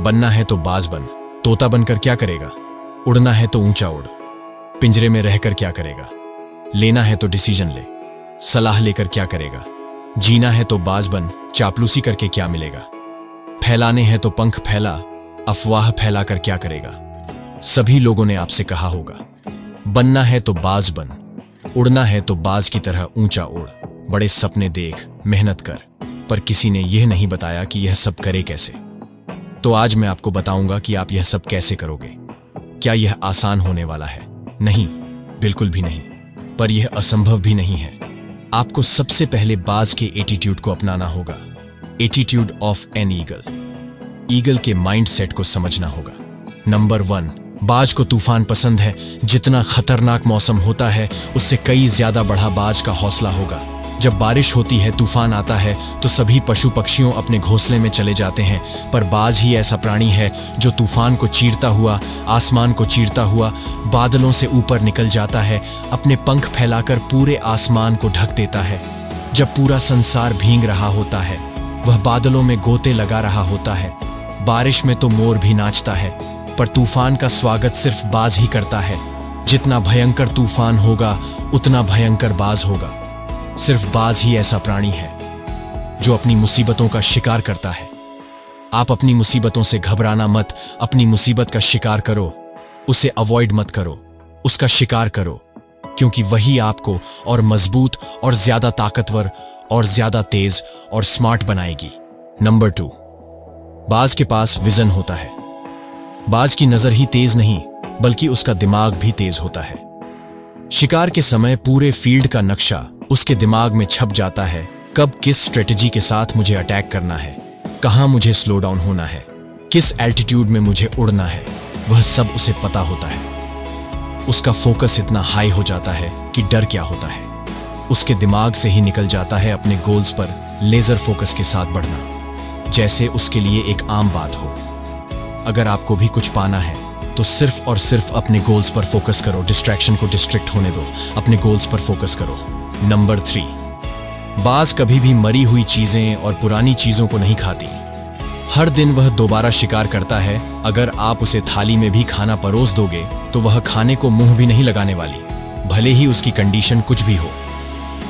बनना है तो बाज बन, तोता बनकर क्या करेगा? उड़ना है तो ऊंचा उड़, पिंजरे में रहकर क्या करेगा? लेना है तो डिसीजन ले, सलाह लेकर क्या करेगा? जीना है तो बाज बन, चापलूसी करके क्या मिलेगा? फैलाने हैं तो पंख फैला, अफवाह फैलाकर क्या करेगा? सभी लोगों ने आपसे कहा होगा, बनना है तो बाज बन, उड़ना है तो बाज की तरह ऊंचा उड़, बड़े सपने देख, मेहनत कर। पर किसी ने यह नहीं बताया कि यह सब करे कैसे। तो आज मैं आपको बताऊंगा कि आप यह सब कैसे करोगे। क्या यह आसान होने वाला है? नहीं, बिल्कुल भी नहीं। पर यह असंभव भी नहीं है। आपको सबसे पहले बाज के एटीट्यूड को अपनाना होगा। Attitude of an eagle. Eagle के माइंडसेट को समझना होगा। नंबर 1, बाज को तूफान पसंद है। जितना खतरनाक मौसम होता है उससे कई ज्यादा बढ़ा बाज का हौसला होगा। जब बारिश होती है, तूफान आता है तो सभी पशु पक्षियों अपने घोंसले में चले जाते हैं, पर बाज ही ऐसा प्राणी है जो तूफान को चीरता हुआ, आसमान को चीरता हुआ बादलों से ऊपर निकल जाता है, अपने पंख फैलाकर पूरे आसमान को ढक देता है। जब पूरा संसार भीग रहा होता है, वह बादलों में गोते लगा रहा होता है। बारिश में तो मोर भी नाचता है, पर तूफान का स्वागत सिर्फ बाज ही करता है। जितना भयंकर तूफान होगा उतना भयंकर बाज होगा। सिर्फ बाज ही ऐसा प्राणी है जो अपनी मुसीबतों का शिकार करता है। आप अपनी मुसीबतों से घबराना मत, अपनी मुसीबत का शिकार करो। उसे अवॉइड मत करो, उसका शिकार करो, क्योंकि वही आपको और मजबूत और ज्यादा ताकतवर और ज्यादा तेज और स्मार्ट बनाएगी। नंबर 2, बाज के पास विजन होता है। बाज की नजर ही तेज नहीं, बल्कि उसका दिमाग भी तेज होता है। शिकार के समय पूरे फील्ड का नक्शा उसके दिमाग में छप जाता है। कब किस स्ट्रेटजी के साथ मुझे अटैक करना है, कहां मुझे स्लो डाउन होना है, किस एल्टीट्यूड में मुझे उड़ना है, वह सब उसे पता होता है। उसका फोकस इतना हाई हो जाता है कि डर क्या होता है उसके दिमाग से ही निकल जाता है अपने गोल्स पर लेजर फोकस के साथ बढ़ना, जैसे उसके लिए एक आम बात हो। अगर आपको भी कुछ पाना है तो सिर्फ और सिर्फ अपने गोल्स पर फोकस करो। डिस्ट्रैक्शन को डिस्ट्रैक्ट होने दो, अपने गोल्स पर फोकस करो। नंबर 3, बाज कभी भी मरी हुई चीजें और पुरानी चीजों को नहीं खाती। हर दिन वह दोबारा शिकार करता है। अगर आप उसे थाली में भी खाना परोस दोगे तो वह खाने को मुंह भी नहीं लगाने वाली, भले ही उसकी कंडीशन कुछ भी हो।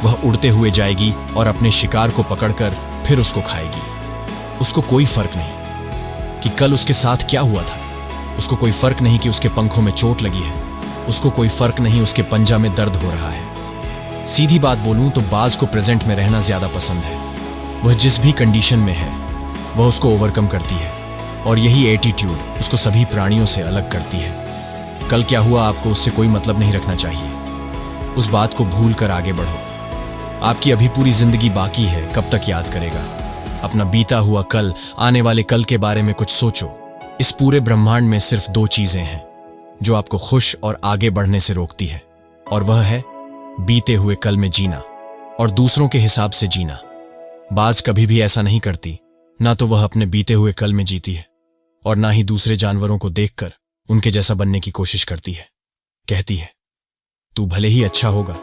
वह उड़ते हुए जाएगी और अपने शिकार को पकड़कर फिर उसको खाएगी। उसको कोई फर्क नहीं कि कल उसके साथ क्या हुआ था। उसको कोई फर्क नहीं कि उसके पंखों में चोट लगी है। उसको कोई फर्क नहीं उसके पंजा में दर्द हो रहा है। सीधी बात बोलूं तो बाज को प्रेजेंट में रहना ज्यादा पसंद है। वह जिस भी कंडीशन में है वह उसको ओवरकम करती है, और यही एटीट्यूड उसको सभी प्राणियों से अलग करती है। कल क्या हुआ आपको उससे कोई मतलब नहीं रखना चाहिए। उस बात को भूल कर आगे बढ़ो। आपकी अभी पूरी जिंदगी बाकी है, कब तक याद करेगा? अपना बीता हुआ कल, आने वाले कल के बारे में कुछ सोचो। इस पूरे ब्रह्मांड में सिर्फ 2 चीजें हैं जो आपको खुश और आगे बढ़ने से रोकती है, और वह है बीते हुए कल में जीना और दूसरों के हिसाब से जीना। बाज कभी भी ऐसा नहीं करती। ना तो वह अपने बीते हुए कल में जीती है, और ना ही दूसरे जानवरों को देखकर उनके जैसा बनने की कोशिश करती है। कहती है, तू भले ही अच्छा होगा,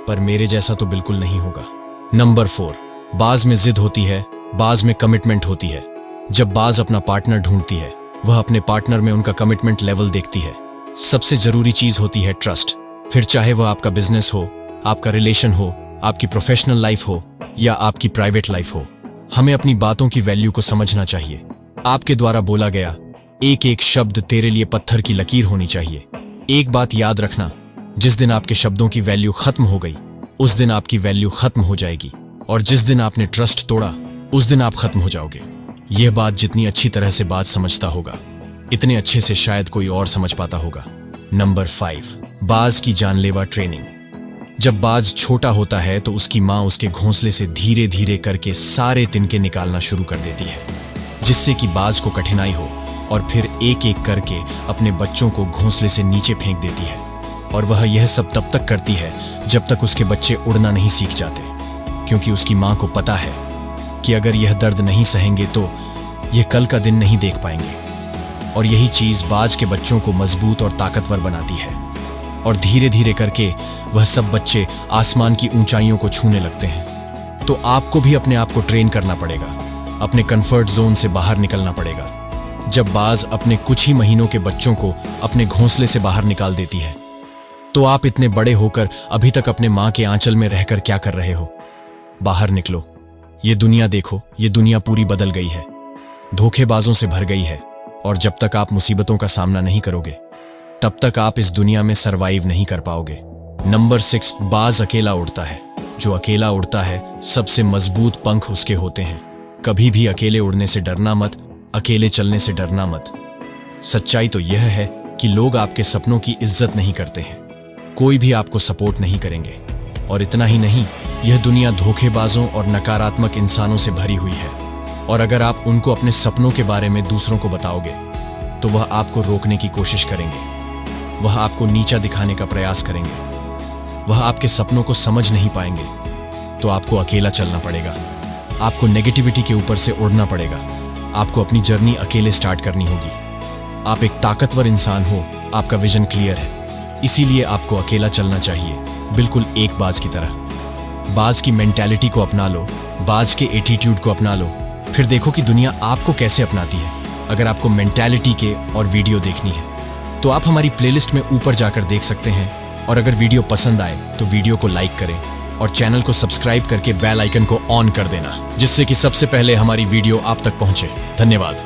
पर मेरे जैसा तो बिल्कुल नहीं होगा। नंबर 4, बाज में जिद होती है, बाज में कमिटमेंट होती है। जब बाज अपना पार्टनर ढूंढती है, वह अपने पार्टनर में उनका कमिटमेंट लेवल देखती है। सबसे जरूरी चीज होती है ट्रस्ट। फिर चाहे वह आपका बिजनेस हो, आपका रिलेशन हो, आपकी प्रोफेशनल लाइफ हो या आपकी प्राइवेट लाइफ हो, हमें अपनी बातों की वैल्यू को समझना चाहिए। आपके द्वारा बोला गया एक एक शब्द तेरे लिए पत्थर की लकीर होनी चाहिए। एक बात याद रखना, जिस दिन आपके शब्दों की वैल्यू खत्म हो गई, उस दिन आपकी वैल्यू खत्म हो जाएगी, और जिस दिन आपने ट्रस्ट तोड़ा, उस दिन आप खत्म हो जाओगे। यह बात जितनी अच्छी तरह से बात समझता होगा, इतने अच्छे से शायद कोई और समझ पाता होगा। नंबर 5, बाज की जानलेवा ट्रेनिंग। जब बाज छोटा होता है तो उसकी माँ उसके घोंसले से धीरे धीरे करके सारे तिनके निकालना शुरू कर देती है, जिससे कि बाज को कठिनाई हो, और फिर एक एक करके अपने बच्चों को घोंसले से नीचे फेंक देती है। और वह यह सब तब तक करती है जब तक उसके बच्चे उड़ना नहीं सीख जाते, क्योंकि उसकी माँ को पता है कि अगर यह दर्द नहीं सहेंगे तो यह कल का दिन नहीं देख पाएंगे। और यही चीज बाज के बच्चों को मजबूत और ताकतवर बनाती है, और धीरे धीरे करके वह सब बच्चे आसमान की ऊंचाइयों को छूने लगते हैं। तो आपको भी अपने आप को ट्रेन करना पड़ेगा, अपने कंफर्ट जोन से बाहर निकलना पड़ेगा। जब बाज अपने कुछ ही महीनों के बच्चों को अपने घोंसले से बाहर निकाल देती है, तो आप इतने बड़े होकर अभी तक अपने मां के आंचल में रहकर क्या कर रहे हो? बाहर निकलो, ये दुनिया देखो। ये दुनिया पूरी बदल गई है, धोखेबाजों से भर गई है। और जब तक आप मुसीबतों का सामना नहीं करोगे, तब तक आप इस दुनिया में सरवाइव नहीं कर पाओगे। नंबर 6, बाज अकेला उड़ता है। जो अकेला उड़ता है, सबसे मजबूत पंख उसके होते हैं। कभी भी अकेले उड़ने से डरना मत, अकेले चलने से डरना मत। सच्चाई तो यह है कि लोग आपके सपनों की इज्जत नहीं करते हैं, कोई भी आपको सपोर्ट नहीं करेंगे। और इतना ही नहीं, यह दुनिया धोखेबाजों और नकारात्मक इंसानों से भरी हुई है। और अगर आप उनको अपने सपनों के बारे में दूसरों को बताओगे, तो वह आपको रोकने की कोशिश करेंगे, वह आपको नीचा दिखाने का प्रयास करेंगे, वह आपके सपनों को समझ नहीं पाएंगे। तो आपको अकेला चलना पड़ेगा, आपको नेगेटिविटी के ऊपर से उड़ना पड़ेगा, आपको अपनी जर्नी अकेले स्टार्ट करनी होगी। आप एक ताकतवर इंसान हो, आपका विजन क्लियर है, इसीलिए आपको अकेला चलना चाहिए, बिल्कुल एक बाज की तरह। बाज की मेंटालिटी को अपना लो, बाज के एटीट्यूड को अपना लो, फिर देखो कि दुनिया आपको कैसे अपनाती है। अगर आपको मेंटालिटी के और वीडियो देखनी है, तो आप हमारी प्लेलिस्ट में ऊपर जाकर देख सकते हैं। और अगर वीडियो पसंद आए तो वीडियो को लाइक करें और चैनल को सब्सक्राइब करके बेल आइकन को ऑन कर देना, जिससे कि सबसे पहले हमारी वीडियो आप तक पहुंचे। धन्यवाद।